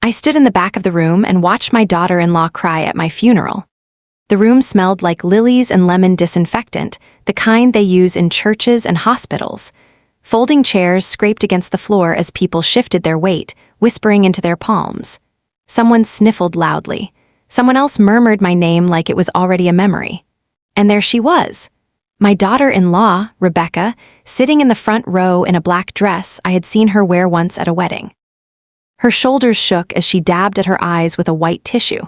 I stood in the back of the room and watched my daughter-in-law cry at my funeral. The room smelled like lilies and lemon disinfectant, the kind they use in churches and hospitals. Folding chairs scraped against the floor as people shifted their weight, whispering into their palms. Someone sniffled loudly. Someone else murmured my name like it was already a memory. And there she was. My daughter-in-law, Rebecca, sitting in the front row in a black dress I had seen her wear once at a wedding. Her shoulders shook as she dabbed at her eyes with a white tissue.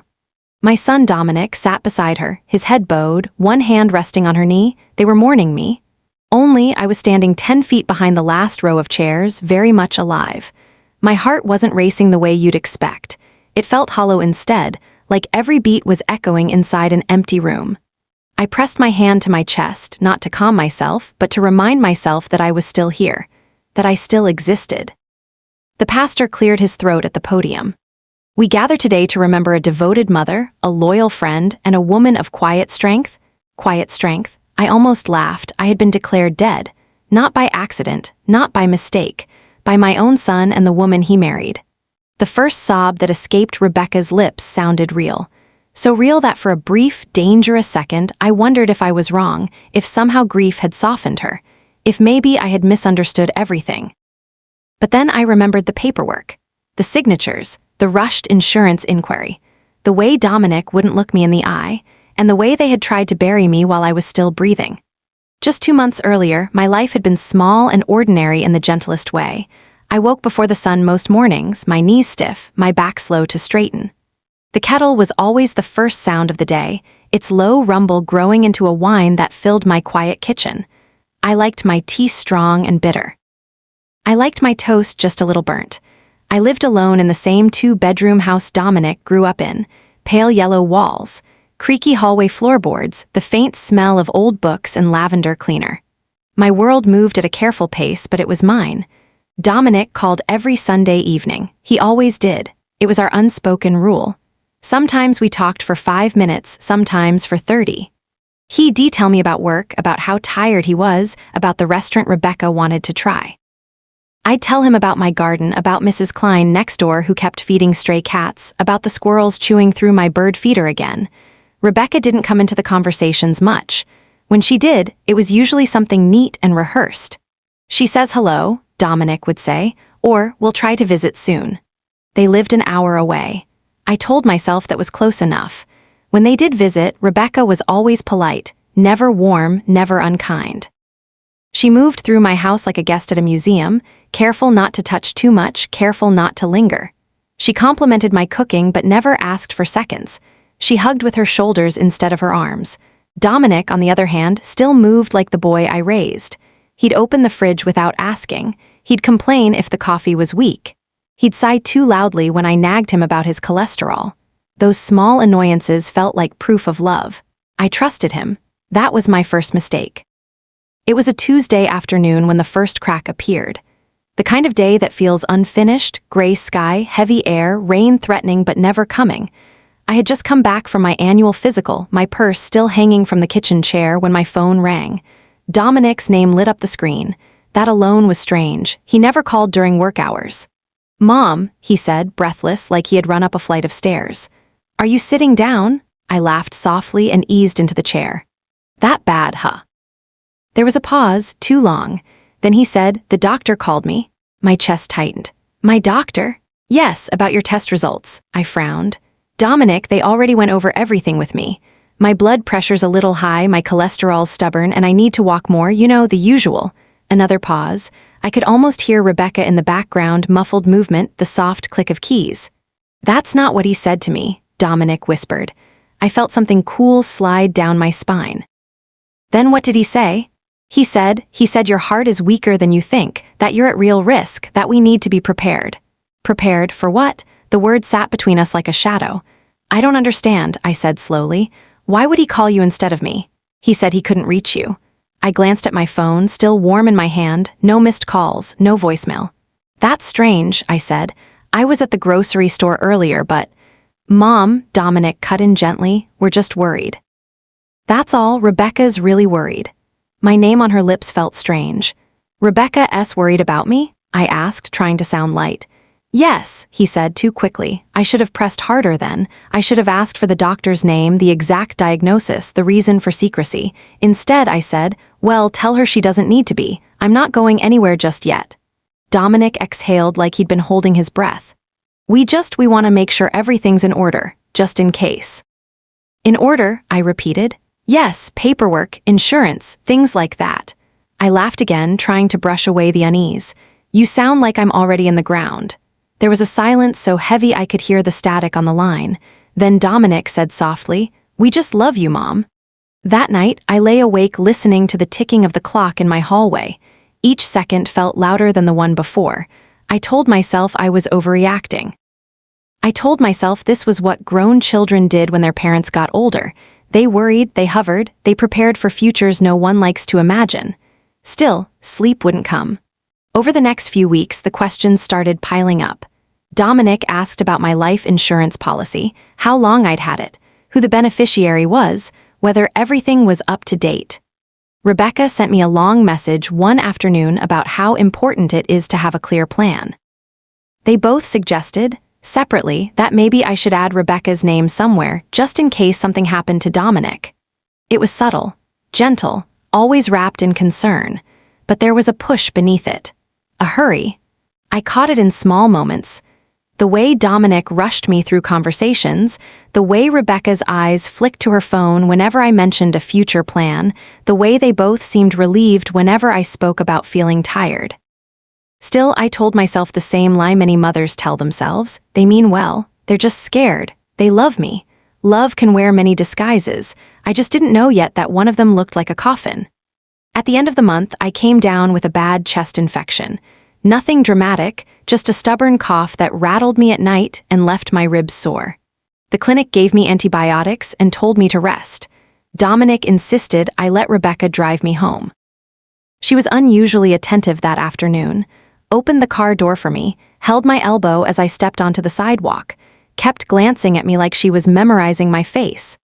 My son Dominic sat beside her, his head bowed, one hand resting on her knee. They were mourning me. Only I was standing 10 feet behind the last row of chairs, very much alive. My heart wasn't racing the way you'd expect. It felt hollow instead, like every beat was echoing inside an empty room. I pressed my hand to my chest, not to calm myself, but to remind myself that I was still here, that I still existed. The pastor cleared his throat at the podium. We gather today to remember a devoted mother, a loyal friend, and a woman of quiet strength. Quiet strength. I almost laughed. I had been declared dead. Not by accident, not by mistake, by my own son and the woman he married. The first sob that escaped Rebecca's lips sounded real. So real that for a brief, dangerous second, I wondered if I was wrong, if somehow grief had softened her, if maybe I had misunderstood everything. But then I remembered the paperwork, the signatures, the rushed insurance inquiry, the way Dominic wouldn't look me in the eye, and the way they had tried to bury me while I was still breathing. Just 2 months earlier, my life had been small and ordinary in the gentlest way. I woke before the sun most mornings, my knees stiff, my back slow to straighten. The kettle was always the first sound of the day, its low rumble growing into a whine that filled my quiet kitchen. I liked my tea strong and bitter. I liked my toast just a little burnt. I lived alone in the same 2-bedroom house Dominic grew up in, pale yellow walls, creaky hallway floorboards, the faint smell of old books and lavender cleaner. My world moved at a careful pace, but it was mine. Dominic called every Sunday evening. He always did. It was our unspoken rule. Sometimes we talked for 5 minutes, sometimes for 30. He'd tell me about work, about how tired he was, about the restaurant Rebecca wanted to try. I'd tell him about my garden, about Mrs. Klein next door who kept feeding stray cats, about the squirrels chewing through my bird feeder again. Rebecca didn't come into the conversations much. When she did, it was usually something neat and rehearsed. She says hello, Dominic would say, or we'll try to visit soon. They lived an hour away. I told myself that was close enough. When they did visit, Rebecca was always polite, never warm, never unkind. She moved through my house like a guest at a museum, careful not to touch too much, careful not to linger. She complimented my cooking but never asked for seconds. She hugged with her shoulders instead of her arms. Dominic, on the other hand, still moved like the boy I raised. He'd open the fridge without asking. He'd complain if the coffee was weak. He'd sigh too loudly when I nagged him about his cholesterol. Those small annoyances felt like proof of love. I trusted him. That was my first mistake. It was a Tuesday afternoon when the first crack appeared. The kind of day that feels unfinished, gray sky, heavy air, rain threatening but never coming. I had just come back from my annual physical, my purse still hanging from the kitchen chair when my phone rang. Dominic's name lit up the screen. That alone was strange. He never called during work hours. "Mom," he said, breathless, like he had run up a flight of stairs. "Are you sitting down?" I laughed softly and eased into the chair. "That bad, huh?" There was a pause, too long. Then he said, "The doctor called me." My chest tightened. "My doctor?" "Yes, about your test results." I frowned. "Dominic, they already went over everything with me. My blood pressure's a little high, my cholesterol's stubborn, and I need to walk more, you know, the usual." Another pause. I could almost hear Rebecca in the background, muffled movement, the soft click of keys. "That's not what he said to me," Dominic whispered. I felt something cool slide down my spine. "Then what did he say?" He said your heart is weaker than you think, that you're at real risk, that we need to be prepared." Prepared for what? The word sat between us like a shadow. "I don't understand," I said slowly. "Why would he call you instead of me?" He said he couldn't reach you. I glanced at my phone, still warm in my hand, no missed calls, no voicemail. "That's strange," I said. "I was at the grocery store earlier, but—" "Mom," Dominic cut in gently, "we're just worried." That's all, Rebecca's really worried. My name on her lips felt strange. "Rebecca S. worried about me?" I asked, trying to sound light. Yes, he said too quickly. I should have pressed harder then. I should have asked for the doctor's name, the exact diagnosis, the reason for secrecy. Instead, I said, well, tell her she doesn't need to be. I'm not going anywhere just yet. Dominic exhaled like he'd been holding his breath. We want to make sure everything's in order, just in case. In order, I repeated. Yes, paperwork, insurance, things like that. I laughed again, trying to brush away the unease. You sound like I'm already in the ground. There was a silence so heavy I could hear the static on the line. Then Dominic said softly, we just love you, Mom. That night, I lay awake listening to the ticking of the clock in my hallway. Each second felt louder than the one before. I told myself I was overreacting. I told myself this was what grown children did when their parents got older. They worried, they hovered, they prepared for futures no one likes to imagine. Still, sleep wouldn't come. Over the next few weeks, the questions started piling up. Dominic asked about my life insurance policy, how long I'd had it, who the beneficiary was, whether everything was up to date. Rebecca sent me a long message one afternoon about how important it is to have a clear plan. They both suggested, separately, that maybe I should add Rebecca's name somewhere just in case something happened to Dominic. It was subtle, gentle, always wrapped in concern, but there was a push beneath it. A hurry. I caught it in small moments. The way Dominic rushed me through conversations, the way Rebecca's eyes flicked to her phone whenever I mentioned a future plan, the way they both seemed relieved whenever I spoke about feeling tired. Still, I told myself the same lie many mothers tell themselves. They mean well. They're just scared. They love me. Love can wear many disguises. I just didn't know yet that one of them looked like a coffin. At the end of the month, I came down with a bad chest infection. Nothing dramatic, just a stubborn cough that rattled me at night and left my ribs sore. The clinic gave me antibiotics and told me to rest. Dominic insisted I let Rebecca drive me home. She was unusually attentive that afternoon, opened the car door for me, held my elbow as I stepped onto the sidewalk, kept glancing at me like she was memorizing my face.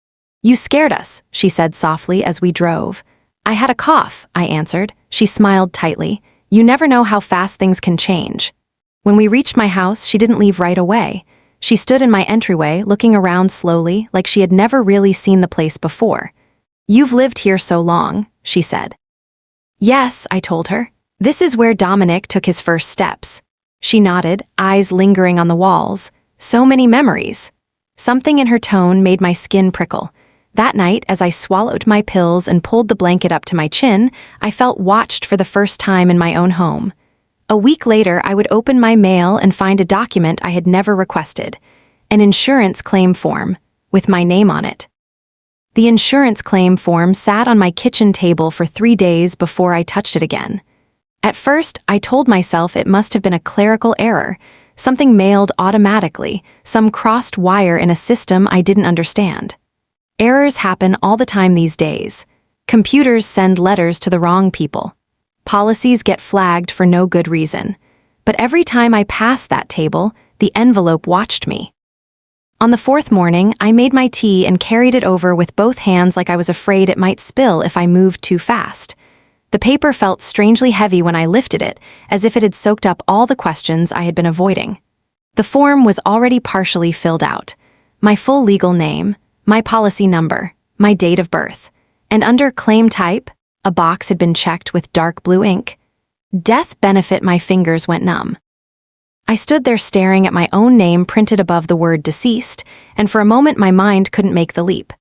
You scared us, she said softly as we drove. I had a cough, I answered. She smiled tightly. You never know how fast things can change. When we reached my house, she didn't leave right away. She stood in my entryway, looking around slowly, like she had never really seen the place before. You've lived here so long, she said. Yes, I told her. This is where Dominic took his first steps. She nodded, eyes lingering on the walls. So many memories. Something in her tone made my skin prickle. That night, as I swallowed my pills and pulled the blanket up to my chin, I felt watched for the first time in my own home. A week later, I would open my mail and find a document I had never requested. An insurance claim form, with my name on it. The insurance claim form sat on my kitchen table for 3 days before I touched it again. At first, I told myself it must have been a clerical error, something mailed automatically, some crossed wire in a system I didn't understand. Errors happen all the time these days. Computers send letters to the wrong people. Policies get flagged for no good reason. But every time I passed that table, the envelope watched me. On the 4th morning, I made my tea and carried it over with both hands like I was afraid it might spill if I moved too fast. The paper felt strangely heavy when I lifted it, as if it had soaked up all the questions I had been avoiding. The form was already partially filled out. My full legal name, my policy number, my date of birth, and under claim type, a box had been checked with dark blue ink. Death benefit. My fingers went numb. I stood there staring at my own name printed above the word deceased, and for a moment my mind couldn't make the leap.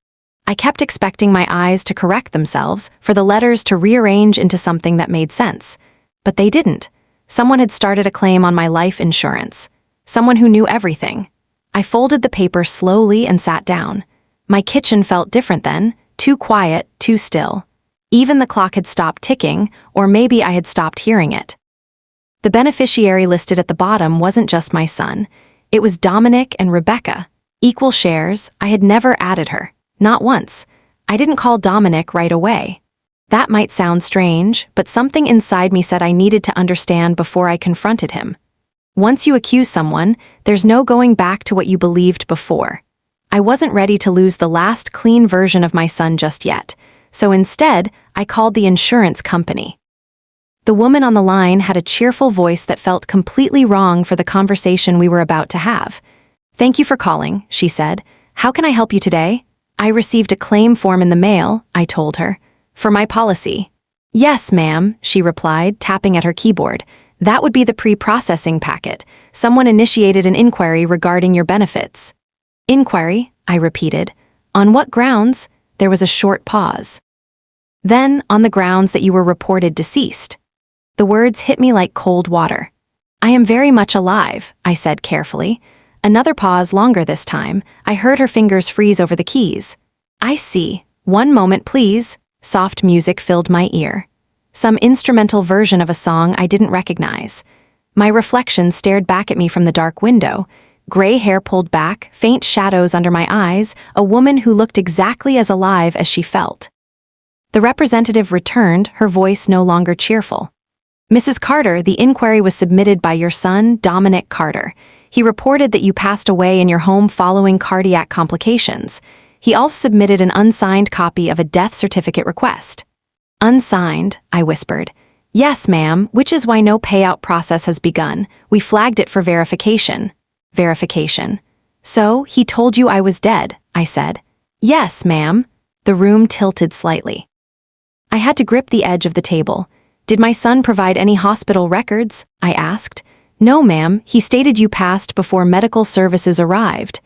I kept expecting my eyes to correct themselves, for the letters to rearrange into something that made sense. But they didn't. Someone had started a claim on my life insurance. Someone who knew everything. I folded the paper slowly and sat down. My kitchen felt different then, too quiet, too still. Even the clock had stopped ticking, or maybe I had stopped hearing it. The beneficiary listed at the bottom wasn't just my son. It was Dominic and Rebecca. Equal shares. I had never added her. Not once. I didn't call Dominic right away. That might sound strange, but something inside me said I needed to understand before I confronted him. Once you accuse someone, there's no going back to what you believed before. I wasn't ready to lose the last clean version of my son just yet, so instead, I called the insurance company. The woman on the line had a cheerful voice that felt completely wrong for the conversation we were about to have. "Thank you for calling," she said. "How can I help you today?" "I received a claim form in the mail," I told her. "For my policy." "Yes, ma'am," she replied, tapping at her keyboard. "That would be the pre-processing packet. Someone initiated an inquiry regarding your benefits." "Inquiry?" I repeated. "On what grounds?" There was a short pause. "Then, on the grounds that you were reported deceased." The words hit me like cold water. "I am very much alive," I said carefully. Another pause, longer this time. I heard her fingers freeze over the keys. "I see. One moment, please." Soft music filled my ear. Some instrumental version of a song I didn't recognize. My reflection stared back at me from the dark window. Gray hair pulled back, faint shadows under my eyes, a woman who looked exactly as alive as she felt. The representative returned, her voice no longer cheerful. "Mrs. Carter, the inquiry was submitted by your son, Dominic Carter. He reported that you passed away in your home following cardiac complications. He also submitted an unsigned copy of a death certificate request." "Unsigned," I whispered. "Yes, ma'am, which is why no payout process has begun. We flagged it for verification." "Verification? So, he told you I was dead," I said. "Yes, ma'am." The room tilted slightly. I had to grip the edge of the table. "Did my son provide any hospital records?" I asked. "No, ma'am, he stated you passed before medical services arrived."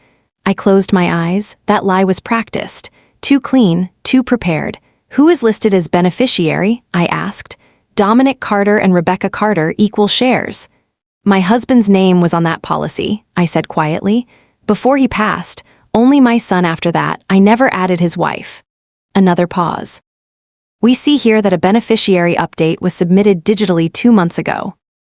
I closed my eyes. That lie was practiced. Too clean, too prepared. "Who is listed as beneficiary?" I asked. "Dominic Carter and Rebecca Carter, equal shares." "My husband's name was on that policy," I said quietly. "Before he passed, only my son after that. I never added his wife." Another pause. "We see here that a beneficiary update was submitted digitally 2 months ago."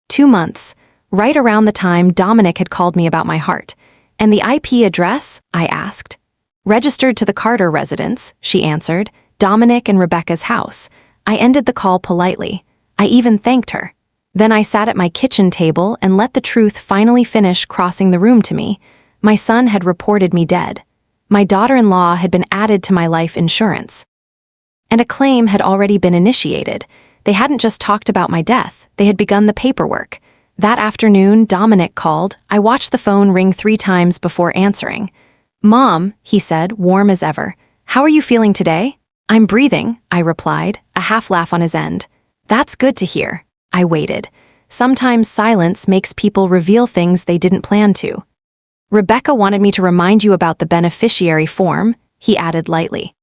2 months, right around the time Dominic had called me about my heart. "And the IP address?" I asked. "Registered to the Carter residence," she answered. "Dominic and Rebecca's house." I ended the call politely. I even thanked her. Then I sat at my kitchen table and let the truth finally finish crossing the room to me. My son had reported me dead. My daughter-in-law had been added to my life insurance. And a claim had already been initiated. They hadn't just talked about my death, they had begun the paperwork. That afternoon, Dominic called. I watched the phone ring 3 times before answering. "Mom," he said, warm as ever. "How are you feeling today?" "I'm breathing," I replied, a half laugh on his end. "That's good to hear." I waited. Sometimes silence makes people reveal things they didn't plan to. "Rebecca wanted me to remind you about the beneficiary form," he added lightly.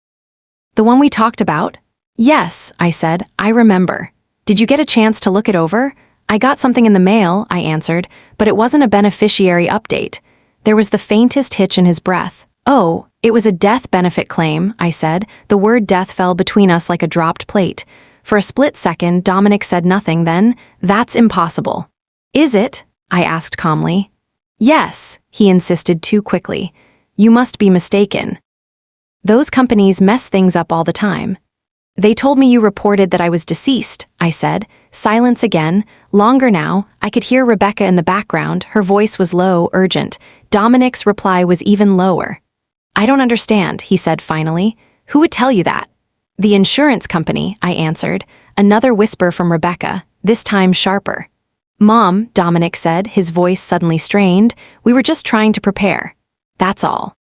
"The one we talked about?" "Yes," I said, "I remember. Did you get a chance to look it over?" "I got something in the mail," I answered, "but it wasn't a beneficiary update." There was the faintest hitch in his breath. "Oh, it was a death benefit claim," I said. The word death fell between us like a dropped plate. For a split second, Dominic said nothing, then, "That's impossible." "Is it?" I asked calmly. "Yes," he insisted too quickly. "You must be mistaken. Those companies mess things up all the time." "They told me you reported that I was deceased," I said. Silence again, longer now. I could hear Rebecca in the background. Her voice was low, urgent. Dominic's reply was even lower. "I don't understand," he said finally. "Who would tell you that?" "The insurance company," I answered. Another whisper from Rebecca, this time sharper. "Mom," Dominic said, his voice suddenly strained, "we were just trying to prepare. That's all."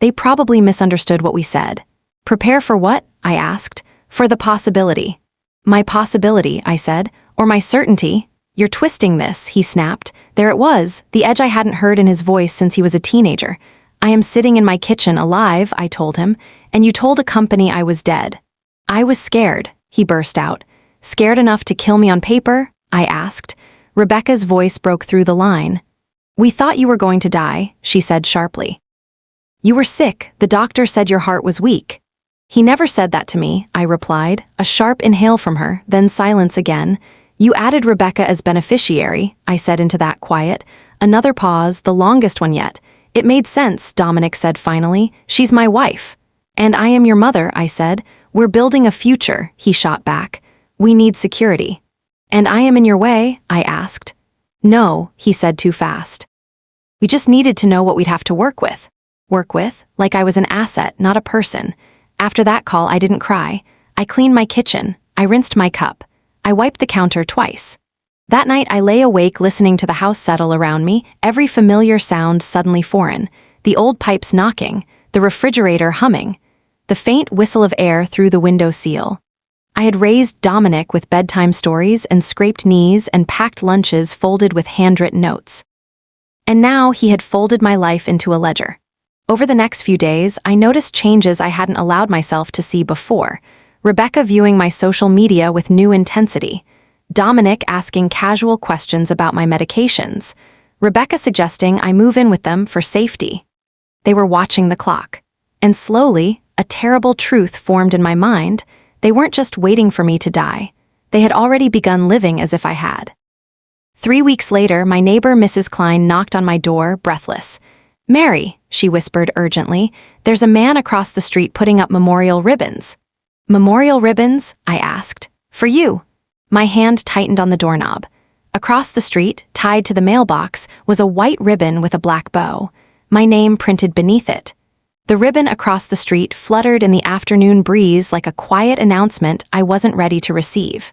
They probably misunderstood what we said. "Prepare for what?" I asked. "For the possibility." "My possibility," I said, "or my certainty." "You're twisting this," he snapped. There it was, the edge I hadn't heard in his voice since he was a teenager. "I am sitting in my kitchen alive," I told him, "and you told a company I was dead." "I was scared," he burst out. "Scared enough to kill me on paper?" I asked. Rebecca's voice broke through the line. "We thought you were going to die," she said sharply. "You were sick, the doctor said your heart was weak." "He never said that to me," I replied. A sharp inhale from her, then silence again. "You added Rebecca as beneficiary," I said into that quiet. Another pause, the longest one yet. "It made sense," Dominic said finally. "She's my wife." "And I am your mother," I said. "We're building a future," he shot back. "We need security." "And I am in your way?" I asked. "No," he said too fast. "We just needed to know what we'd have to work with." Work with? Like I was an asset, not a person. After that call, I didn't cry. I cleaned my kitchen. I rinsed my cup. I wiped the counter twice. That night I lay awake listening to the house settle around me, every familiar sound suddenly foreign, the old pipes knocking, the refrigerator humming, the faint whistle of air through the window seal. I had raised Dominic with bedtime stories and scraped knees and packed lunches folded with handwritten notes. And now he had folded my life into a ledger. Over the next few days, I noticed changes I hadn't allowed myself to see before. Rebecca viewing my social media with new intensity. Dominic asking casual questions about my medications. Rebecca suggesting I move in with them for safety. They were watching the clock. And slowly, a terrible truth formed in my mind. They weren't just waiting for me to die. They had already begun living as if I had. 3 weeks later, my neighbor Mrs. Klein knocked on my door, breathless. "Mary," she whispered urgently, "there's a man across the street putting up memorial ribbons." "Memorial ribbons?" I asked. "For you." My hand tightened on the doorknob. Across the street, tied to the mailbox, was a white ribbon with a black bow. My name printed beneath it. The ribbon across the street fluttered in the afternoon breeze like a quiet announcement I wasn't ready to receive.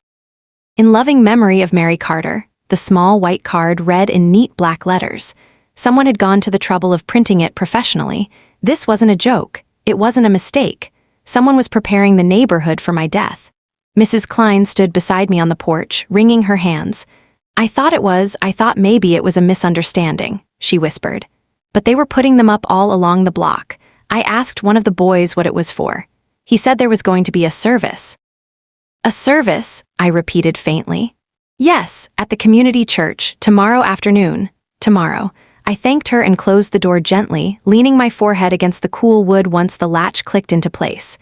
In loving memory of Mary Carter, the small white card read in neat black letters. Someone had gone to the trouble of printing it professionally. This wasn't a joke. It wasn't a mistake. Someone was preparing the neighborhood for my death. Mrs. Klein stood beside me on the porch, wringing her hands. I thought maybe it was a misunderstanding," she whispered. "But they were putting them up all along the block. I asked one of the boys what it was for. He said there was going to be a service." "A service?" I repeated faintly. "Yes, at the community church, tomorrow afternoon." "Tomorrow." I thanked her and closed the door gently, leaning my forehead against the cool wood once the latch clicked into place.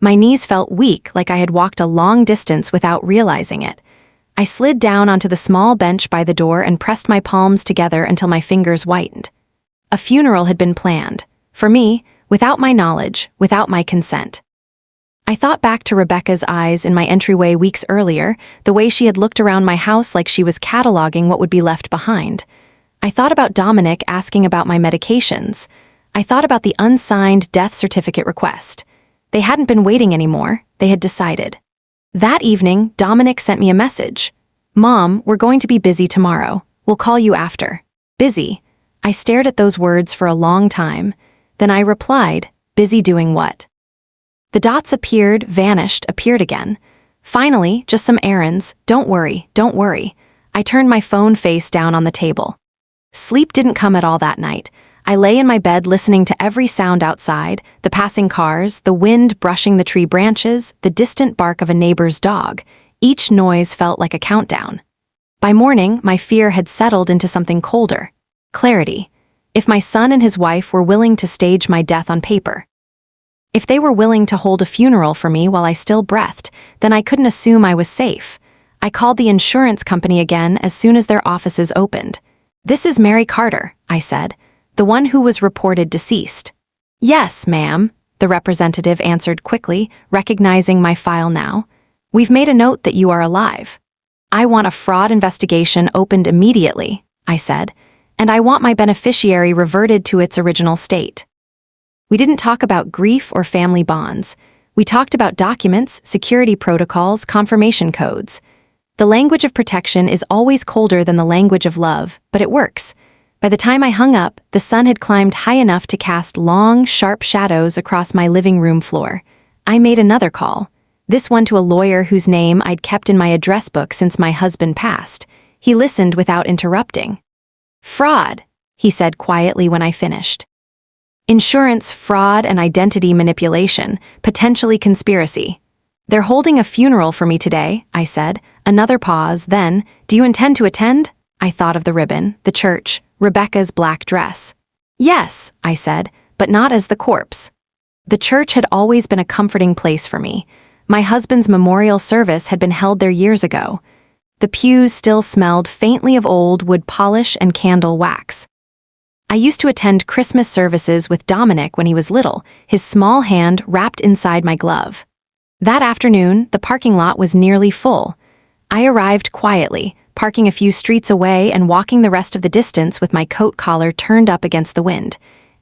My knees felt weak, like I had walked a long distance without realizing it. I slid down onto the small bench by the door and pressed my palms together until my fingers whitened. A funeral had been planned. For me, without my knowledge, without my consent. I thought back to Rebecca's eyes in my entryway weeks earlier, the way she had looked around my house like she was cataloging what would be left behind. I thought about Dominic asking about my medications. I thought about the unsigned death certificate request. They hadn't been waiting anymore, they had decided. That evening, Dominic sent me a message. "Mom, we're going to be busy tomorrow. We'll call you after." Busy. I stared at those words for a long time. Then I replied, "Busy doing what?" The dots appeared, vanished, appeared again. Finally, just some errands. Don't worry, don't worry. I turned my phone face down on the table. Sleep didn't come at all that night. I lay in my bed listening to every sound outside, the passing cars, the wind brushing the tree branches, the distant bark of a neighbor's dog. Each noise felt like a countdown. By morning, my fear had settled into something colder. Clarity. If my son and his wife were willing to stage my death on paper. If they were willing to hold a funeral for me while I still breathed, then I couldn't assume I was safe. I called the insurance company again as soon as their offices opened. "This is Mary Carter," I said. "The one who was reported deceased." "Yes, ma'am," the representative answered quickly, recognizing my file now. "We've made a note that you are alive." "I want a fraud investigation opened immediately," I said, "and I want my beneficiary reverted to its original state." We didn't talk about grief or family bonds. We talked about documents, security protocols, confirmation codes. The language of protection is always colder than the language of love, but it works. By the time I hung up, the sun had climbed high enough to cast long, sharp shadows across my living room floor. I made another call, this one to a lawyer whose name I'd kept in my address book since my husband passed. He listened without interrupting. "Fraud," he said quietly when I finished. "Insurance fraud and identity manipulation, potentially conspiracy." "They're holding a funeral for me today," I said. Another pause, then, "Do you intend to attend?" I thought of the ribbon, the church, Rebecca's black dress. "Yes," I said, "but not as the corpse." The church had always been a comforting place for me. My husband's memorial service had been held there years ago. The pews still smelled faintly of old wood polish and candle wax. I used to attend Christmas services with Dominic when he was little, his small hand wrapped inside my glove. That afternoon, the parking lot was nearly full. I arrived quietly, parking a few streets away and walking the rest of the distance with my coat collar turned up against the wind.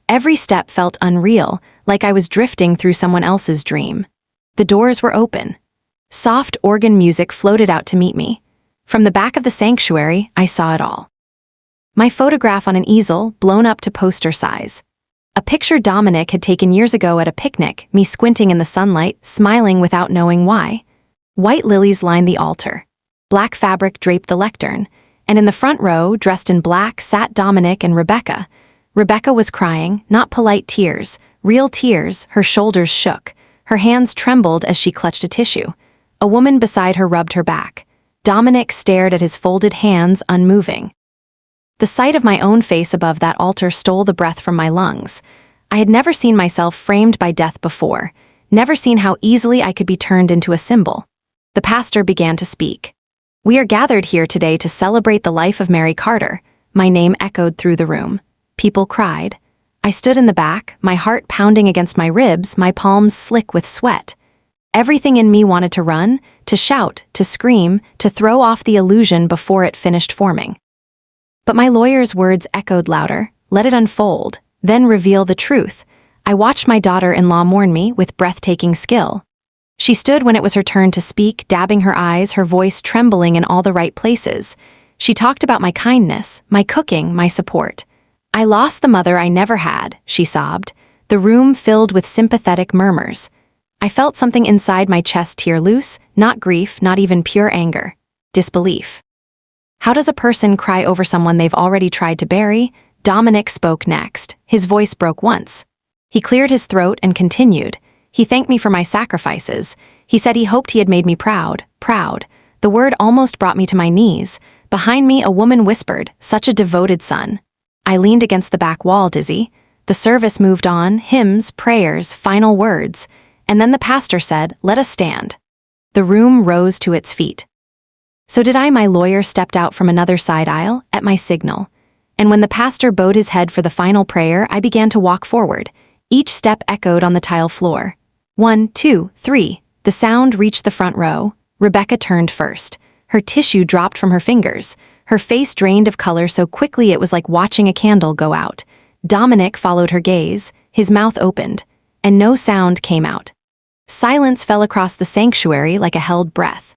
Every step felt unreal, like I was drifting through someone else's dream. The doors were open. Soft organ music floated out to meet me. From the back of the sanctuary, I saw it all. My photograph on an easel, blown up to poster size. A picture Dominic had taken years ago at a picnic, me squinting in the sunlight, smiling without knowing why. White lilies lined the altar. Black fabric draped the lectern, and in the front row, dressed in black, sat Dominic and Rebecca. Rebecca was crying, not polite tears, real tears. Her shoulders shook. Her hands trembled as she clutched a tissue. A woman beside her rubbed her back. Dominic stared at his folded hands, unmoving. The sight of my own face above that altar stole the breath from my lungs. I had never seen myself framed by death before, never seen how easily I could be turned into a symbol. The pastor began to speak. "We are gathered here today to celebrate the life of Mary Carter." My name echoed through the room. People cried. I stood in the back, my heart pounding against my ribs, my palms slick with sweat. Everything in me wanted to run, to shout, to scream, to throw off the illusion before it finished forming. But my lawyer's words echoed louder. "Let it unfold, then reveal the truth." I watched my daughter-in-law mourn me with breathtaking skill. She stood when it was her turn to speak, dabbing her eyes, her voice trembling in all the right places. She talked about my kindness, my cooking, my support. "I lost the mother I never had," she sobbed. The room filled with sympathetic murmurs. I felt something inside my chest tear loose, not grief, not even pure anger. Disbelief. How does a person cry over someone they've already tried to bury? Dominic spoke next. His voice broke once. He cleared his throat and continued. He thanked me for my sacrifices. He said he hoped he had made me proud. Proud. The word almost brought me to my knees. Behind me, a woman whispered, "Such a devoted son." I leaned against the back wall, dizzy. The service moved on, hymns, prayers, final words. And then the pastor said, "Let us stand." The room rose to its feet. So did I. My lawyer stepped out from another side aisle, at my signal. And when the pastor bowed his head for the final prayer, I began to walk forward. Each step echoed on the tile floor. 1, 2, 3. The sound reached the front row. Rebecca turned first. Her tissue dropped from her fingers. Her face drained of color so quickly it was like watching a candle go out. Dominic followed her gaze. His mouth opened, and no sound came out. Silence fell across the sanctuary like a held breath.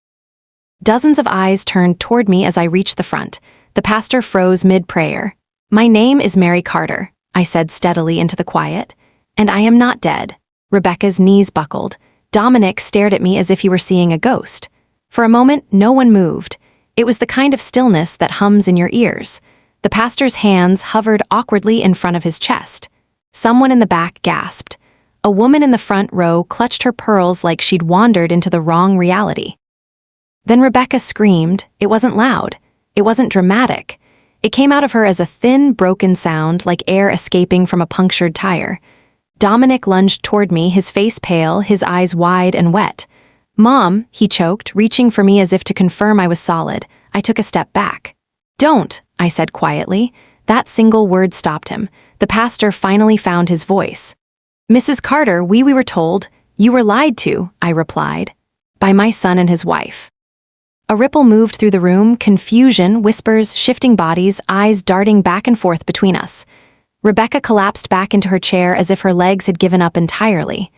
Dozens of eyes turned toward me as I reached the front. The pastor froze mid-prayer. "My name is Mary Carter," I said steadily into the quiet. "And I am not dead." Rebecca's knees buckled. Dominic stared at me as if he were seeing a ghost. For a moment, no one moved. It was the kind of stillness that hums in your ears. The pastor's hands hovered awkwardly in front of his chest. Someone in the back gasped. A woman in the front row clutched her pearls like she'd wandered into the wrong reality. Then Rebecca screamed. It wasn't loud. It wasn't dramatic. It came out of her as a thin, broken sound, like air escaping from a punctured tire. Dominic lunged toward me, his face pale, his eyes wide and wet. "Mom," he choked, reaching for me as if to confirm I was solid. I took a step back. "Don't," I said quietly. That single word stopped him. The pastor finally found his voice. "Mrs. Carter, we were told." "You were lied to," I replied. "By my son and his wife." A ripple moved through the room, confusion, whispers, shifting bodies, eyes darting back and forth between us. Rebecca collapsed back into her chair as if her legs had given up entirely.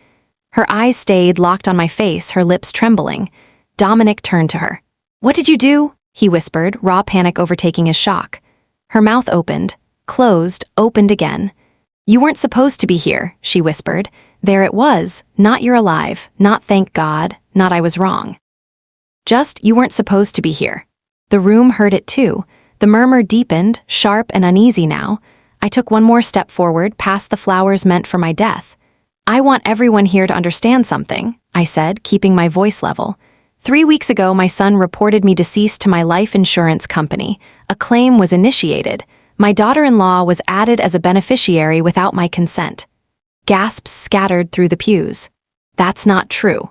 Her eyes stayed locked on my face, her lips trembling. Dominic turned to her. "What did you do?" he whispered, raw panic overtaking his shock. Her mouth opened, closed, opened again. "You weren't supposed to be here," she whispered. There it was, not "you're alive," not "thank God," not "I was wrong." Just, "you weren't supposed to be here." The room heard it too. The murmur deepened, sharp and uneasy now. I took one more step forward, past the flowers meant for my death. "I want everyone here to understand something," I said, keeping my voice level. 3 weeks ago, my son reported me deceased to my life insurance company. A claim was initiated. My daughter-in-law was added as a beneficiary without my consent. Gasps scattered through the pews. "That's not true."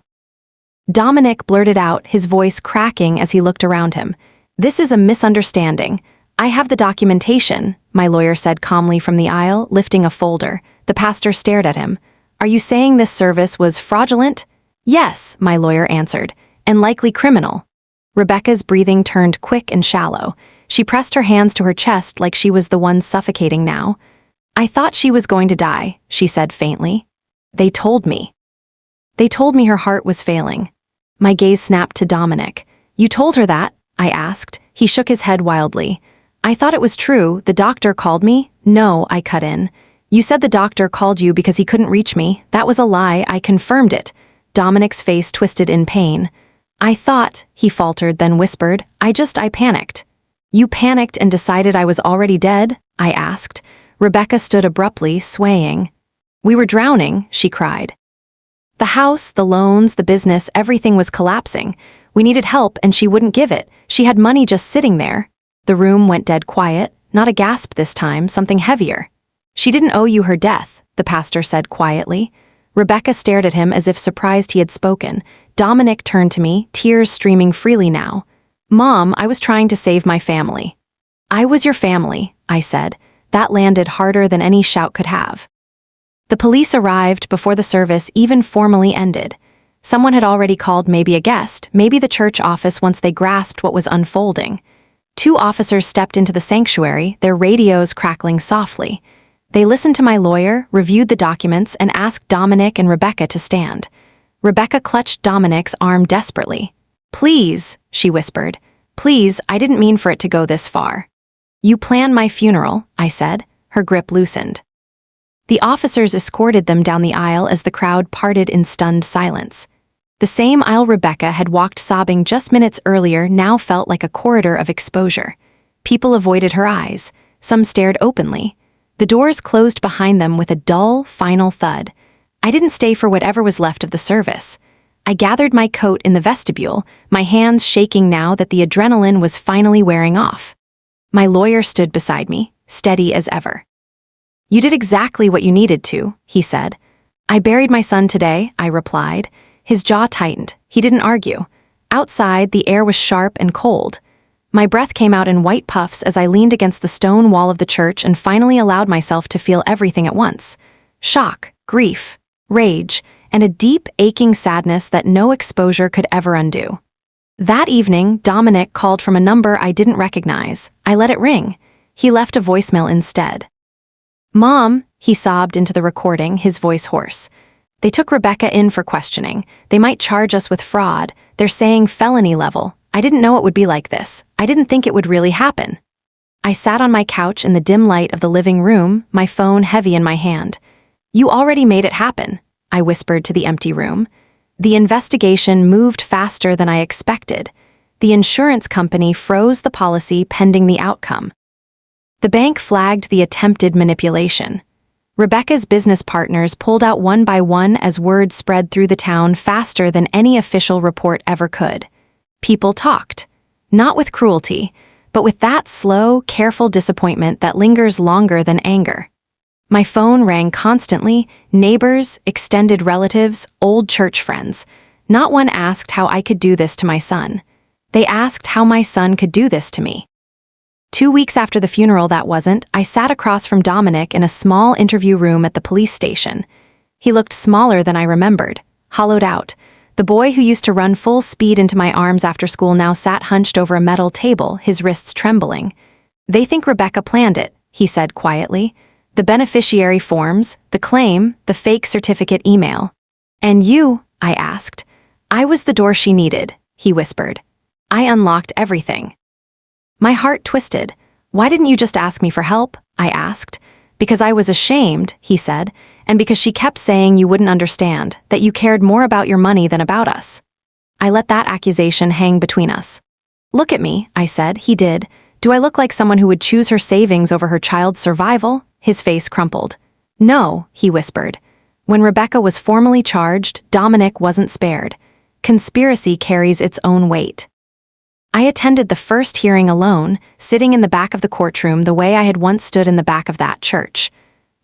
Dominic blurted out, his voice cracking as he looked around him. "This is a misunderstanding. I have the documentation," my lawyer said calmly from the aisle, lifting a folder. The pastor stared at him. "Are you saying this service was fraudulent?" "Yes," my lawyer answered, "and likely criminal." Rebecca's breathing turned quick and shallow. She pressed her hands to her chest like she was the one suffocating now. "I thought she was going to die," she said faintly. They told me. They told me her heart was failing. My gaze snapped to Dominic. "You told her that?" I asked. He shook his head wildly. "I thought it was true. The doctor called me." "No," I cut in. "You said the doctor called you because he couldn't reach me. That was a lie. I confirmed it." Dominic's face twisted in pain. "I thought," he faltered, then whispered, I panicked." "You panicked and decided I was already dead?" I asked. Rebecca stood abruptly, swaying. "We were drowning," she cried. "The house, the loans, the business, everything was collapsing. We needed help and she wouldn't give it. She had money just sitting there." The room went dead quiet, not a gasp this time, something heavier. "She didn't owe you her death," the pastor said quietly. Rebecca stared at him as if surprised he had spoken. Dominic turned to me, tears streaming freely now. "Mom, I was trying to save my family." "I was your family," I said. That landed harder than any shout could have. The police arrived before the service even formally ended. Someone had already called, maybe a guest, maybe the church office, once they grasped what was unfolding. 2 officers stepped into the sanctuary, their radios crackling softly. They listened to my lawyer, reviewed the documents, and asked Dominic and Rebecca to stand. Rebecca clutched Dominic's arm desperately. "Please," she whispered. "Please, I didn't mean for it to go this far." "You plan my funeral," I said. Her grip loosened. The officers escorted them down the aisle as the crowd parted in stunned silence. The same aisle Rebecca had walked sobbing just minutes earlier now felt like a corridor of exposure. People avoided her eyes. Some stared openly. The doors closed behind them with a dull, final thud. I didn't stay for whatever was left of the service. I gathered my coat in the vestibule, my hands shaking now that the adrenaline was finally wearing off. My lawyer stood beside me, steady as ever. "You did exactly what you needed to," he said. "I buried my son today," I replied. His jaw tightened. He didn't argue. Outside, the air was sharp and cold. My breath came out in white puffs as I leaned against the stone wall of the church and finally allowed myself to feel everything at once. Shock, grief, rage, and a deep, aching sadness that no exposure could ever undo. That evening, Dominic called from a number I didn't recognize. I let it ring. He left a voicemail instead. "Mom," he sobbed into the recording, his voice hoarse. "They took Rebecca in for questioning. They might charge us with fraud. They're saying felony level. I didn't know it would be like this. I didn't think it would really happen." I sat on my couch in the dim light of the living room, my phone heavy in my hand. "You already made it happen," I whispered to the empty room. The investigation moved faster than I expected. The insurance company froze the policy pending the outcome. The bank flagged the attempted manipulation. Rebecca's business partners pulled out one by one as word spread through the town faster than any official report ever could. People talked, not with cruelty, but with that slow, careful disappointment that lingers longer than anger. My phone rang constantly, neighbors, extended relatives, old church friends. Not one asked how I could do this to my son. They asked how my son could do this to me. 2 weeks after the funeral I sat across from Dominic in a small interview room at the police station. He looked smaller than I remembered, hollowed out. The boy who used to run full speed into my arms after school now sat hunched over a metal table, his wrists trembling. "They think Rebecca planned it," he said quietly. "The beneficiary forms, the claim, the fake certificate email." "And you?" I asked. "I was the door she needed," he whispered. "I unlocked everything." My heart twisted. "Why didn't you just ask me for help?" I asked. "Because I was ashamed," he said, "and because she kept saying you wouldn't understand, that you cared more about your money than about us." I let that accusation hang between us. "Look at me," I said. He did. "Do I look like someone who would choose her savings over her child's survival?" His face crumpled. "No," he whispered. When Rebecca was formally charged, Dominic wasn't spared. Conspiracy carries its own weight. I attended the first hearing alone, sitting in the back of the courtroom the way I had once stood in the back of that church.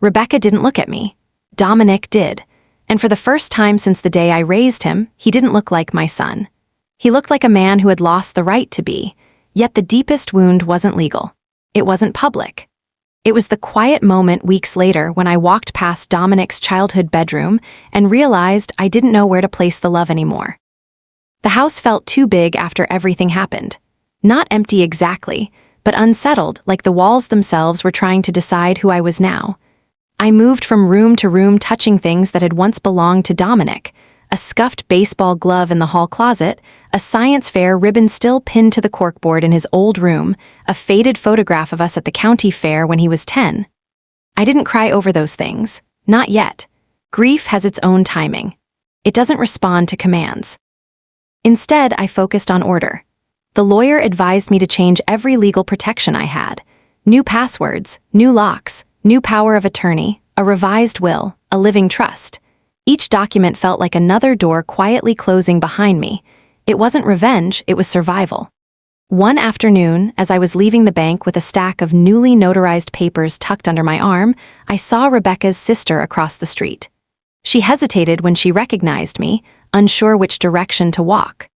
Rebecca didn't look at me. Dominic did. And for the first time since the day I raised him, he didn't look like my son. He looked like a man who had lost the right to be. Yet the deepest wound wasn't legal. It wasn't public. It was the quiet moment weeks later when I walked past Dominic's childhood bedroom and realized I didn't know where to place the love anymore. The house felt too big after everything happened. Not empty exactly, but unsettled, like the walls themselves were trying to decide who I was now. I moved from room to room touching things that had once belonged to Dominic, a scuffed baseball glove in the hall closet, a science fair ribbon still pinned to the corkboard in his old room, a faded photograph of us at the county fair when he was 10. I didn't cry over those things. Not yet. Grief has its own timing. It doesn't respond to commands. Instead, I focused on order. The lawyer advised me to change every legal protection I had. New passwords, new locks, new power of attorney, a revised will, a living trust. Each document felt like another door quietly closing behind me. It wasn't revenge, it was survival. One afternoon, as I was leaving the bank with a stack of newly notarized papers tucked under my arm, I saw Rebecca's sister across the street. She hesitated when she recognized me, unsure which direction to walk.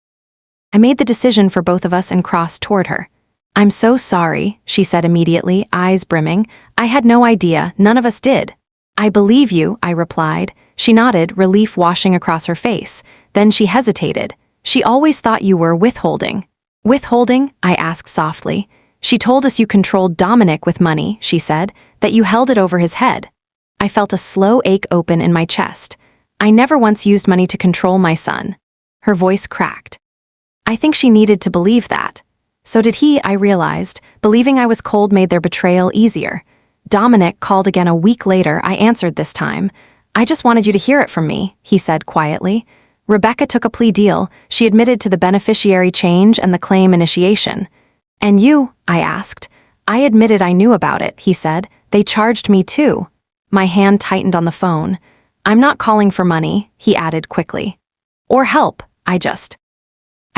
I made the decision for both of us and crossed toward her. "I'm so sorry," she said immediately, eyes brimming. "I had no idea, none of us did." "I believe you," I replied. She nodded, relief washing across her face. Then she hesitated. "She always thought you were withholding." "Withholding?" I asked softly. "She told us you controlled Dominic with money," she said, "that you held it over his head." I felt a slow ache open in my chest. "I never once used money to control my son." Her voice cracked. "I think she needed to believe that." So did he, I realized. Believing I was cold made their betrayal easier. Dominic called again a week later. I answered this time. "I just wanted you to hear it from me," he said quietly. "Rebecca took a plea deal. She admitted to the beneficiary change and the claim initiation." "And you?" I asked. "I admitted I knew about it," he said. "They charged me too." My hand tightened on the phone. "I'm not calling for money," he added quickly. "Or help, I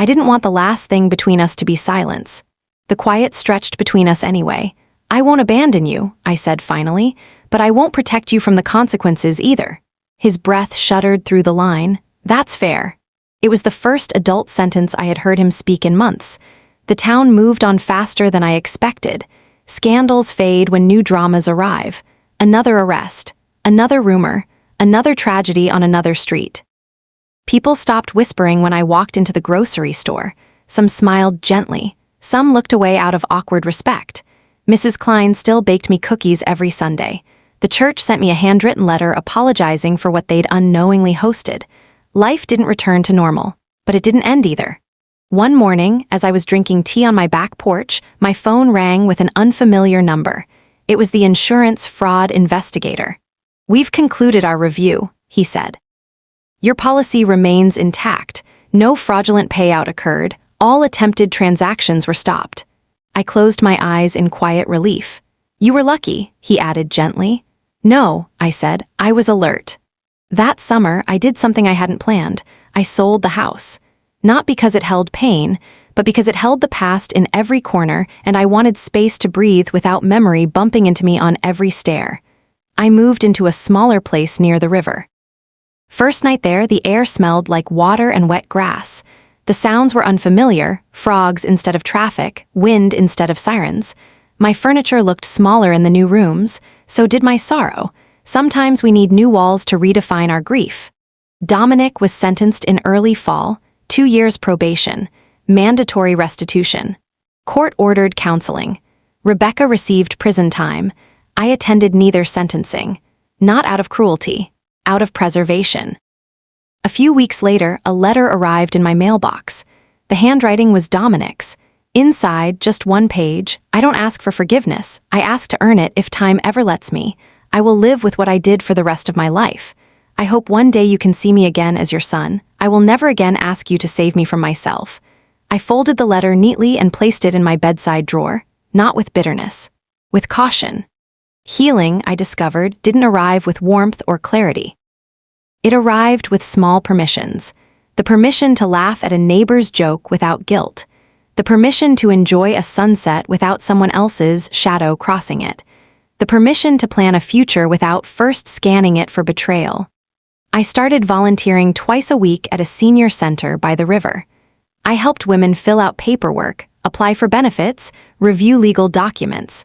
didn't want the last thing between us to be silence. The quiet stretched between us anyway. "I won't abandon you," I said finally, "but I won't protect you from the consequences either." His breath shuddered through the line. "That's fair." It was the first adult sentence I had heard him speak in months. The town moved on faster than I expected. Scandals fade when new dramas arrive. Another arrest, another rumor, another tragedy on another street. People stopped whispering when I walked into the grocery store. Some smiled gently. Some looked away out of awkward respect. Mrs. Klein still baked me cookies every Sunday. The church sent me a handwritten letter apologizing for what they'd unknowingly hosted. Life didn't return to normal, but it didn't end either. One morning, as I was drinking tea on my back porch, my phone rang with an unfamiliar number. It was the insurance fraud investigator. "We've concluded our review," he said. "Your policy remains intact. No fraudulent payout occurred. All attempted transactions were stopped." I closed my eyes in quiet relief. "You were lucky," he added gently. "No," I said, "I was alert." That summer, I did something I hadn't planned. I sold the house. Not because it held pain, but because it held the past in every corner, and I wanted space to breathe without memory bumping into me on every stair. I moved into a smaller place near the river. First night there, the air smelled like water and wet grass. The sounds were unfamiliar, frogs instead of traffic, wind instead of sirens. My furniture looked smaller in the new rooms, so did my sorrow. Sometimes we need new walls to redefine our grief. Dominic was sentenced in early fall, 2 years probation, mandatory restitution. Court-ordered counseling. Rebecca received prison time. I attended neither sentencing. Not out of cruelty, out of preservation. A few weeks later, a letter arrived in my mailbox. The handwriting was Dominic's. Inside, just one page. "I don't ask for forgiveness. I ask to earn it if time ever lets me. I will live with what I did for the rest of my life. I hope one day you can see me again as your son. I will never again ask you to save me from myself." I folded the letter neatly and placed it in my bedside drawer, not with bitterness, with caution. Healing, I discovered, didn't arrive with warmth or clarity. It arrived with small permissions. The permission to laugh at a neighbor's joke without guilt. The permission to enjoy a sunset without someone else's shadow crossing it. The permission to plan a future without first scanning it for betrayal. I started volunteering twice a week at a senior center by the river. I helped women fill out paperwork, apply for benefits, review legal documents.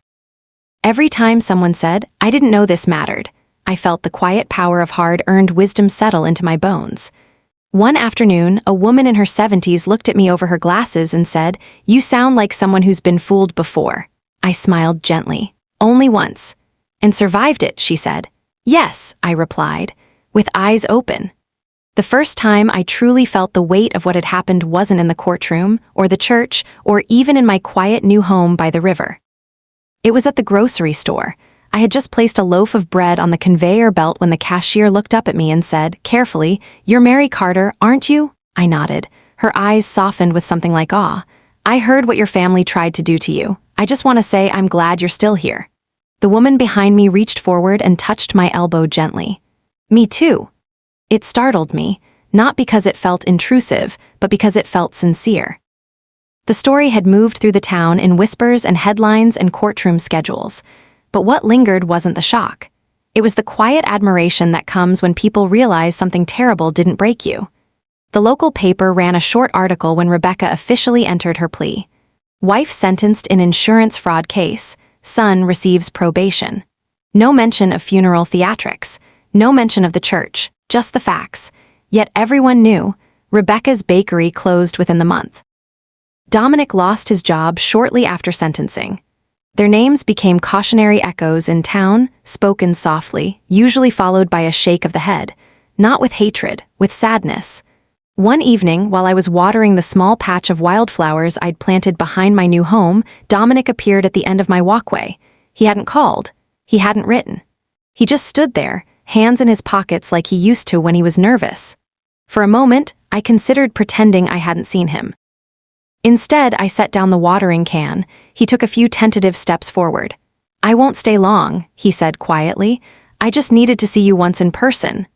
Every time someone said, "I didn't know this mattered," I felt the quiet power of hard-earned wisdom settle into my bones. One afternoon, a woman in her 70s looked at me over her glasses and said, "You sound like someone who's been fooled before." I smiled gently. "Only once." "And survived it," she said. "Yes," I replied, with eyes open. The first time I truly felt the weight of what had happened wasn't in the courtroom, or the church, or even in my quiet new home by the river. It was at the grocery store. I had just placed a loaf of bread on the conveyor belt when the cashier looked up at me and said, carefully, "You're Mary Carter, aren't you?" I nodded. Her eyes softened with something like awe. "I heard what your family tried to do to you. I just want to say I'm glad you're still here." The woman behind me reached forward and touched my elbow gently. "Me too." It startled me, not because it felt intrusive, but because it felt sincere. The story had moved through the town in whispers and headlines and courtroom schedules. But what lingered wasn't the shock. It was the quiet admiration that comes when people realize something terrible didn't break you. The local paper ran a short article when Rebecca officially entered her plea. Wife sentenced in insurance fraud case, son receives probation. No mention of funeral theatrics, no mention of the church, just the facts. Yet everyone knew, Rebecca's bakery closed within the month. Dominic lost his job shortly after sentencing. Their names became cautionary echoes in town, spoken softly, usually followed by a shake of the head, not with hatred, with sadness. One evening, while I was watering the small patch of wildflowers I'd planted behind my new home, Dominic appeared at the end of my walkway. He hadn't called. He hadn't written. He just stood there, hands in his pockets like he used to when he was nervous. For a moment, I considered pretending I hadn't seen him. Instead, I set down the watering can. He took a few tentative steps forward. "I won't stay long," he said quietly. "I just needed to see you once in person."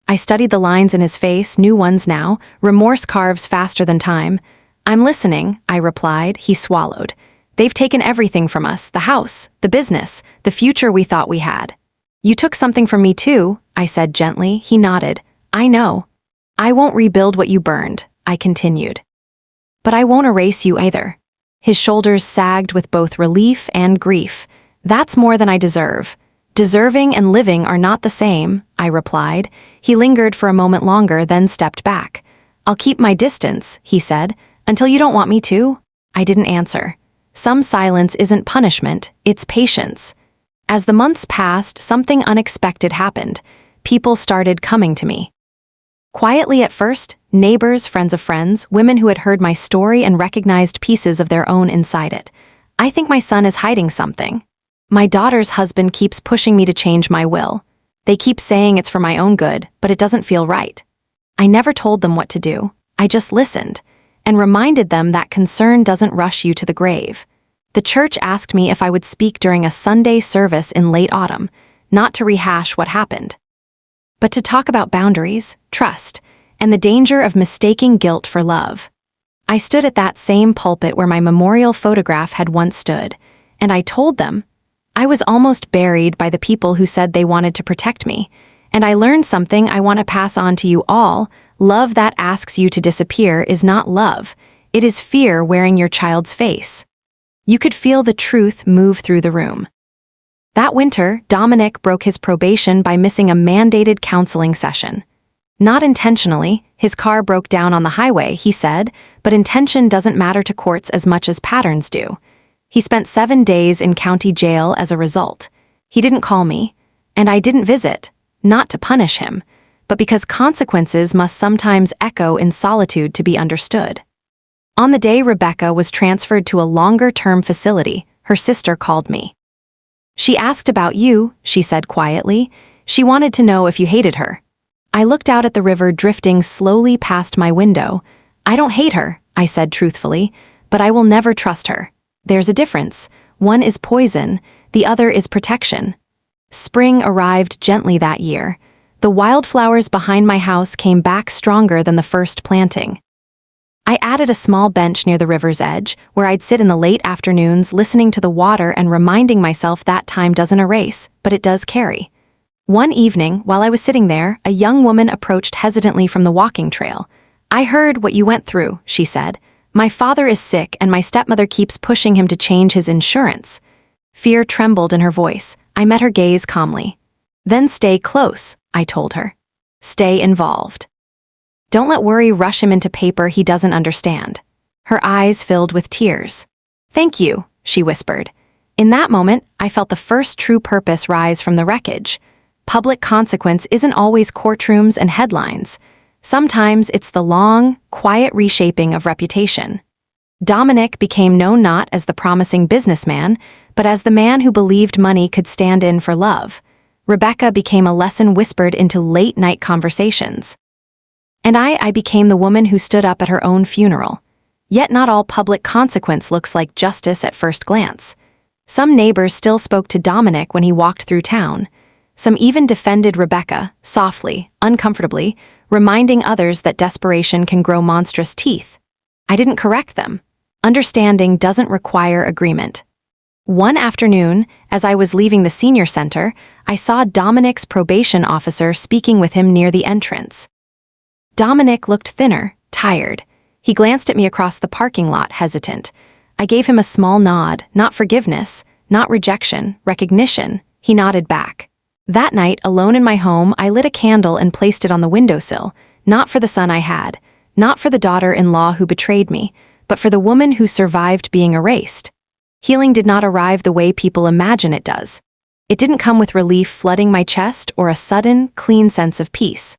I studied the lines in his face, new ones now, remorse carves faster than time. "I'm listening," I replied. He swallowed. "They've taken everything from us, the house, the business, the future we thought we had." "You took something from me too," I said gently. He nodded. "I know. I won't rebuild what you burned," I continued. "But I won't erase you either." His shoulders sagged with both relief and grief. "That's more than I deserve." "Deserving and living are not the same," I replied. He lingered for a moment longer, then stepped back. "I'll keep my distance," he said, "until you don't want me to." I didn't answer. Some silence isn't punishment, it's patience. As the months passed, something unexpected happened. People started coming to me. Quietly at first, neighbors, friends of friends, women who had heard my story and recognized pieces of their own inside it. "I think my son is hiding something. My daughter's husband keeps pushing me to change my will. They keep saying it's for my own good, but it doesn't feel right." I never told them what to do. I just listened and reminded them that concern doesn't rush you to the grave. The church asked me if I would speak during a Sunday service in late autumn, not to rehash what happened, but to talk about boundaries, trust, and the danger of mistaking guilt for love. I stood at that same pulpit where my memorial photograph had once stood, and I told them I was almost buried by the people who said they wanted to protect me, and I learned something I want to pass on to you all. Love that asks you to disappear is not love. It is fear wearing your child's face. You could feel the truth move through the room. That winter, Dominic broke his probation by missing a mandated counseling session. Not intentionally, his car broke down on the highway, he said, but intention doesn't matter to courts as much as patterns do. He spent 7 days in county jail as a result. He didn't call me, and I didn't visit, not to punish him, but because consequences must sometimes echo in solitude to be understood. On the day Rebecca was transferred to a longer-term facility, her sister called me. "She asked about you," she said quietly. "She wanted to know if you hated her." I looked out at the river drifting slowly past my window. "I don't hate her," I said truthfully, "but I will never trust her. There's a difference. One is poison, the other is protection." Spring arrived gently that year. The wildflowers behind my house came back stronger than the first planting. I added a small bench near the river's edge, where I'd sit in the late afternoons listening to the water and reminding myself that time doesn't erase, but it does carry. One evening, while I was sitting there, a young woman approached hesitantly from the walking trail. "I heard what you went through," she said. "My father is sick and my stepmother keeps pushing him to change his insurance." Fear trembled in her voice. I met her gaze calmly. "Then stay close," I told her. "Stay involved. Don't let worry rush him into paper he doesn't understand." Her eyes filled with tears. "Thank you," she whispered. In that moment, I felt the first true purpose rise from the wreckage. Public consequence isn't always courtrooms and headlines. Sometimes it's the long, quiet reshaping of reputation. Dominic became known not as the promising businessman, but as the man who believed money could stand in for love. Rebecca became a lesson whispered into late-night conversations. And I became the woman who stood up at her own funeral. Yet not all public consequence looks like justice at first glance. Some neighbors still spoke to Dominic when he walked through town. Some even defended Rebecca, softly, uncomfortably, reminding others that desperation can grow monstrous teeth. I didn't correct them. Understanding doesn't require agreement. One afternoon, as I was leaving the senior center, I saw Dominic's probation officer speaking with him near the entrance. Dominic looked thinner, tired. He glanced at me across the parking lot, hesitant. I gave him a small nod, not forgiveness, not rejection, recognition. He nodded back. That night, alone in my home, I lit a candle and placed it on the windowsill, not for the son I had, not for the daughter-in-law who betrayed me, but for the woman who survived being erased. Healing did not arrive the way people imagine it does. It didn't come with relief flooding my chest or a sudden, clean sense of peace.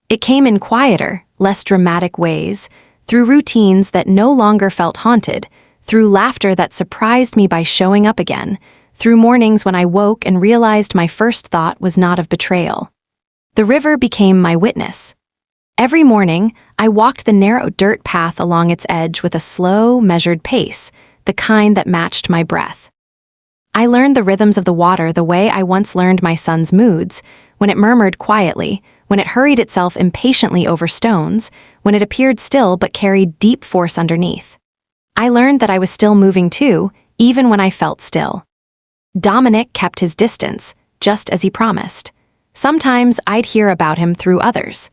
It came in quieter, less dramatic ways, through routines that no longer felt haunted, through laughter that surprised me by showing up again, through mornings when I woke and realized my first thought was not of betrayal. The river became my witness. Every morning, I walked the narrow dirt path along its edge with a slow, measured pace, the kind that matched my breath. I learned the rhythms of the water the way I once learned my son's moods, when it murmured quietly, when it hurried itself impatiently over stones, when it appeared still but carried deep force underneath. I learned that I was still moving too, even when I felt still. Dominic kept his distance, just as he promised. Sometimes I'd hear about him through others.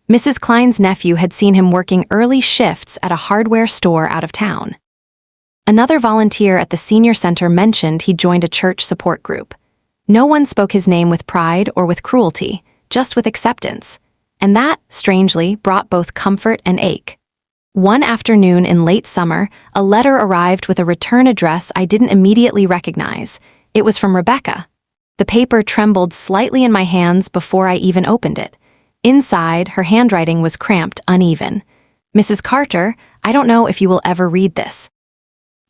Mrs. Klein's nephew had seen him working early shifts at a hardware store out of town. Another volunteer at the senior center mentioned he'd joined a church support group. No one spoke his name with pride or with cruelty, just with acceptance. And that, strangely, brought both comfort and ache. One afternoon in late summer, a letter arrived with a return address I didn't immediately recognize. It was from Rebecca. The paper trembled slightly in my hands before I even opened it. Inside, her handwriting was cramped, uneven. "Mrs. Carter, I don't know if you will ever read this.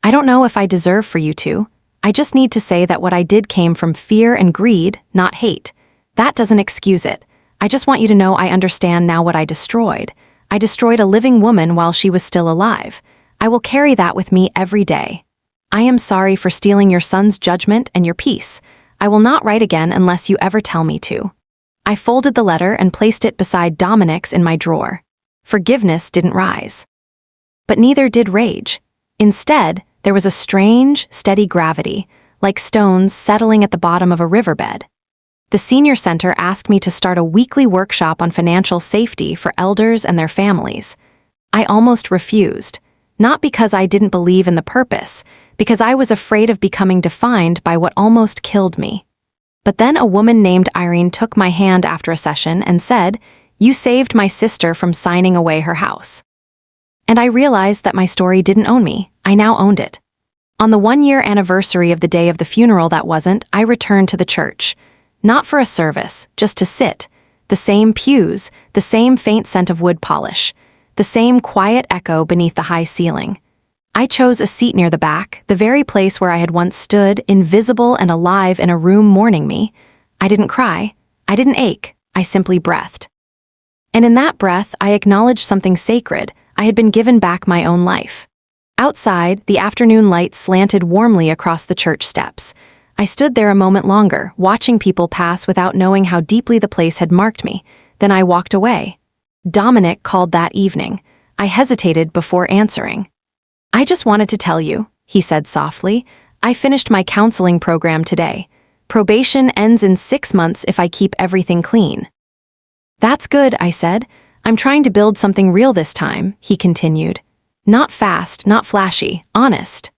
I don't know if I deserve for you to. I just need to say that what I did came from fear and greed, not hate. That doesn't excuse it. I just want you to know I understand now what I destroyed. I destroyed a living woman while she was still alive. I will carry that with me every day. I am sorry for stealing your son's judgment and your peace. I will not write again unless you ever tell me to." I folded the letter and placed it beside Dominic's in my drawer. Forgiveness didn't rise. But neither did rage. Instead, there was a strange, steady gravity, like stones settling at the bottom of a riverbed. The senior center asked me to start a weekly workshop on financial safety for elders and their families. I almost refused, not because I didn't believe in the purpose, because I was afraid of becoming defined by what almost killed me. But then a woman named Irene took my hand after a session and said, "You saved my sister from signing away her house." And I realized that my story didn't own me. I now owned it. On the 1-year anniversary of the day of the funeral that wasn't, I returned to the church. Not for a service, just to sit. The same pews, the same faint scent of wood polish, the same quiet echo beneath the high ceiling. I chose a seat near the back, the very place where I had once stood, invisible and alive in a room mourning me. I didn't cry. I didn't ache. I simply breathed. And in that breath, I acknowledged something sacred. I had been given back my own life. Outside, the afternoon light slanted warmly across the church steps. I stood there a moment longer, watching people pass without knowing how deeply the place had marked me. Then I walked away. Dominic called that evening. I hesitated before answering. "I just wanted to tell you," he said softly. "I finished my counseling program today. Probation ends in 6 months if I keep everything clean." "That's good," I said. "I'm trying to build something real this time," he continued. "Not fast, not flashy, honest."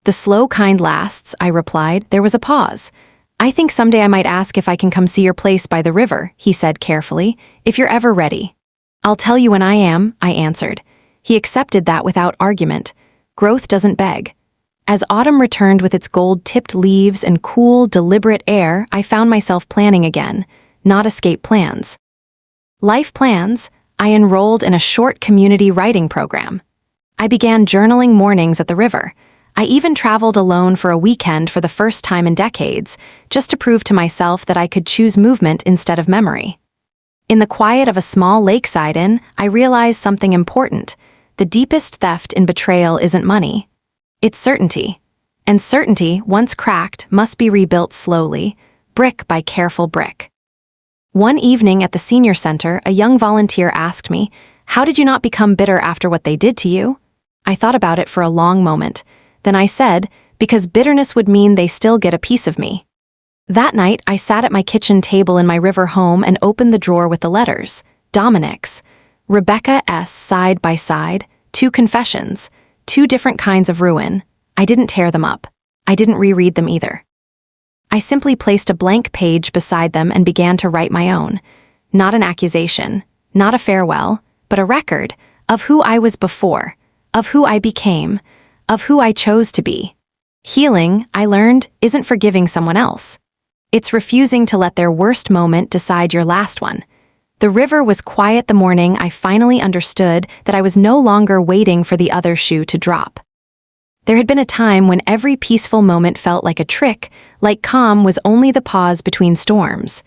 "The slow kind lasts," I replied. There was a pause. "I think someday I might ask if I can come see your place by the river," he said carefully, "if you're ever ready." "I'll tell you when I am," I answered. He accepted that without argument. Growth doesn't beg. As autumn returned with its gold-tipped leaves and cool, deliberate air, I found myself planning again, not escape plans. Life plans, I enrolled in a short community writing program. I began journaling mornings at the river. I even traveled alone for a weekend for the first time in decades, just to prove to myself that I could choose movement instead of memory. In the quiet of a small lakeside inn, I realized something important. The deepest theft in betrayal isn't money. It's certainty. And certainty, once cracked, must be rebuilt slowly, brick by careful brick. One evening at the senior center, a young volunteer asked me, "How did you not become bitter after what they did to you?" I thought about it for a long moment. Then I said, "Because bitterness would mean they still get a piece of me." That night, I sat at my kitchen table in my river home and opened the drawer with the letters. Dominic's. Rebecca S. Side by side, 2 confessions, 2 different kinds of ruin. I didn't tear them up. I didn't reread them either. I simply placed a blank page beside them and began to write my own. Not an accusation, not a farewell, but a record of who I was before, of who I became, of who I chose to be. Healing, I learned, isn't forgiving someone else. It's refusing to let their worst moment decide your last one. The river was quiet the morning I finally understood that I was no longer waiting for the other shoe to drop. There had been a time when every peaceful moment felt like a trick, like calm was only the pause between storms.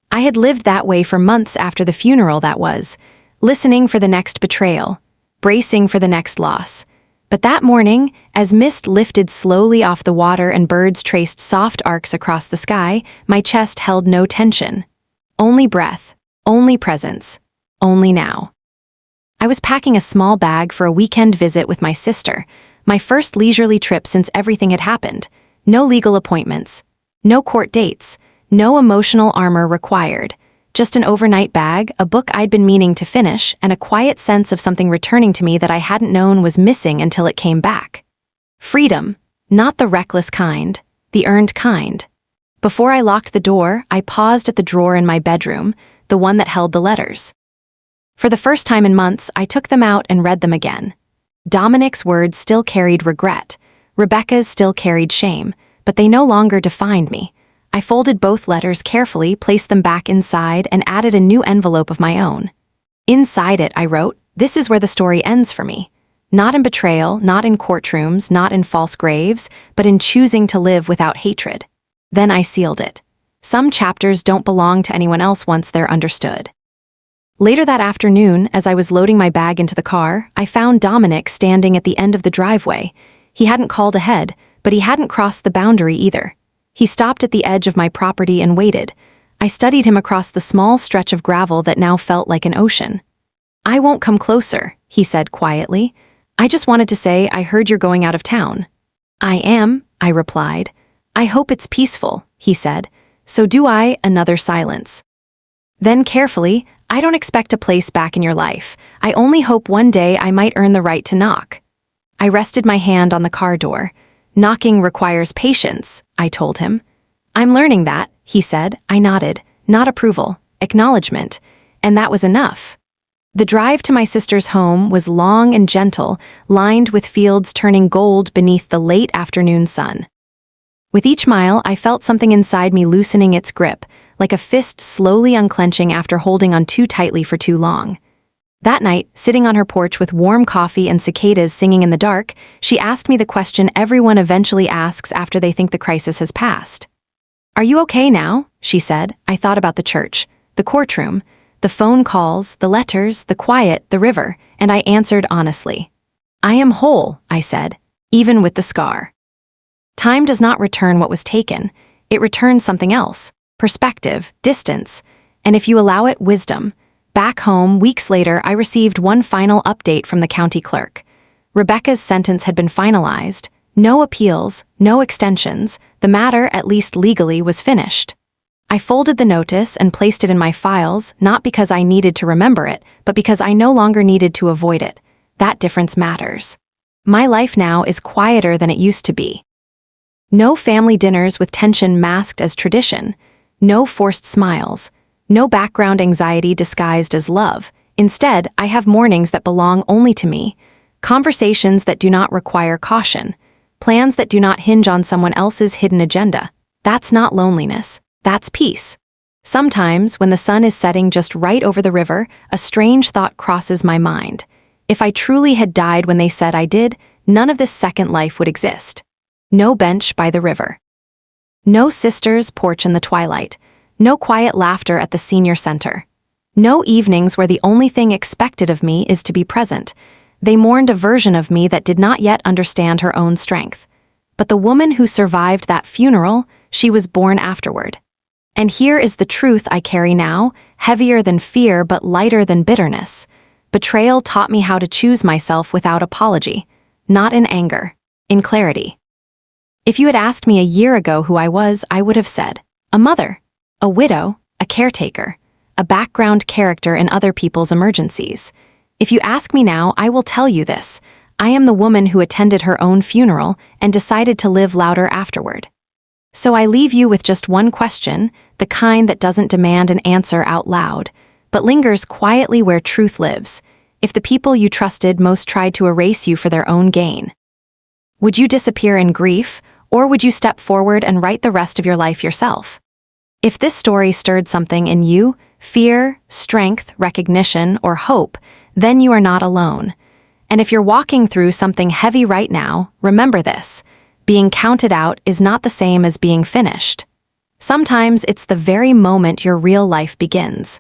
I had lived that way for months after the funeral that was, listening for the next betrayal, bracing for the next loss. But that morning, as mist lifted slowly off the water and birds traced soft arcs across the sky, my chest held no tension. Only breath, only presence, only now. I was packing a small bag for a weekend visit with my sister, my first leisurely trip since everything had happened. No legal appointments, no court dates, no emotional armor required. Just an overnight bag, a book I'd been meaning to finish, and a quiet sense of something returning to me that I hadn't known was missing until it came back. Freedom, not the reckless kind, the earned kind. Before I locked the door, I paused at the drawer in my bedroom, the one that held the letters. For the first time in months, I took them out and read them again. Dominic's words still carried regret. Rebecca's still carried shame, but they no longer defined me. I folded both letters carefully, placed them back inside, and added a new envelope of my own. Inside it, I wrote, "This is where the story ends for me. Not in betrayal, not in courtrooms, not in false graves, but in choosing to live without hatred." Then I sealed it. Some chapters don't belong to anyone else once they're understood. Later that afternoon, as I was loading my bag into the car, I found Dominic standing at the end of the driveway. He hadn't called ahead, but he hadn't crossed the boundary either. He stopped at the edge of my property and waited. I studied him across the small stretch of gravel that now felt like an ocean. "I won't come closer," he said quietly. "I just wanted to say I heard you're going out of town." "I am," I replied. "I hope it's peaceful," he said. "So do I." Another silence. Then carefully, "I don't expect a place back in your life. I only hope one day I might earn the right to knock." I rested my hand on the car door. "Knocking requires patience," I told him. "I'm learning that," he said. I nodded, not approval, acknowledgement, and that was enough. The drive to my sister's home was long and gentle, lined with fields turning gold beneath the late afternoon sun. With each mile, I felt something inside me loosening its grip, like a fist slowly unclenching after holding on too tightly for too long. That night, sitting on her porch with warm coffee and cicadas singing in the dark, she asked me the question everyone eventually asks after they think the crisis has passed. "Are you okay now?" she said. I thought about the church, the courtroom, the phone calls, the letters, the quiet, the river, and I answered honestly. "I am whole," I said, "even with the scar." Time does not return what was taken. It returns something else, perspective, distance, and if you allow it, wisdom. Back home, weeks later, I received one final update from the county clerk. Rebecca's sentence had been finalized. No appeals, no extensions. The matter, at least legally, was finished. I folded the notice and placed it in my files, not because I needed to remember it, but because I no longer needed to avoid it. That difference matters. My life now is quieter than it used to be. No family dinners with tension masked as tradition. No forced smiles. No background anxiety disguised as love. Instead, I have mornings that belong only to me, conversations that do not require caution, plans that do not hinge on someone else's hidden agenda. That's not loneliness. That's peace. Sometimes, when the sun is setting just right over the river, a strange thought crosses my mind. If I truly had died when they said I did, none of this second life would exist. No bench by the river. No sister's porch in the twilight. No quiet laughter at the senior center. No evenings where the only thing expected of me is to be present. They mourned a version of me that did not yet understand her own strength. But the woman who survived that funeral, she was born afterward. And here is the truth I carry now, heavier than fear but lighter than bitterness. Betrayal taught me how to choose myself without apology, not in anger, in clarity. If you had asked me a year ago who I was, I would have said, a mother, a widow, a caretaker, a background character in other people's emergencies. If you ask me now, I will tell you this. I am the woman who attended her own funeral and decided to live louder afterward. So I leave you with just one question, the kind that doesn't demand an answer out loud, but lingers quietly where truth lives. If the people you trusted most tried to erase you for their own gain, would you disappear in grief, or would you step forward and write the rest of your life yourself? If this story stirred something in you, fear, strength, recognition, or hope, then you are not alone. And if you're walking through something heavy right now, remember this. Being counted out is not the same as being finished. Sometimes it's the very moment your real life begins.